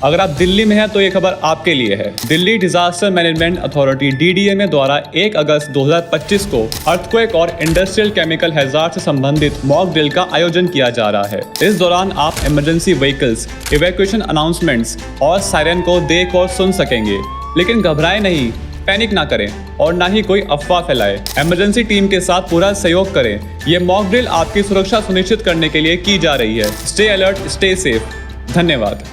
अगर आप दिल्ली में हैं तो ये खबर आपके लिए है। Delhi disaster management authority DDMA द्वारा 1 अगस्त 2025 को अर्थक्वेक और इंडस्ट्रियल केमिकल हैजार्ड से संबंधित मॉक ड्रिल का आयोजन किया जा रहा है। इस दौरान आप इमरजेंसी व्हीकल्स, इवैक्यूएशन अनाउंसमेंट्स और सायरन को देख और सुन सकेंगे। लेकिन घबराएं नहीं, पैनिक ना करें और ना ही कोई अफवाह फैलाएं। इमरजेंसी टीम के साथ पूरा सहयोग करें। ये मॉक ड्रिल आपकी सुरक्षा सुनिश्चित करने के लिए की जा रही है। Stay alert, stay safe. धन्यवाद।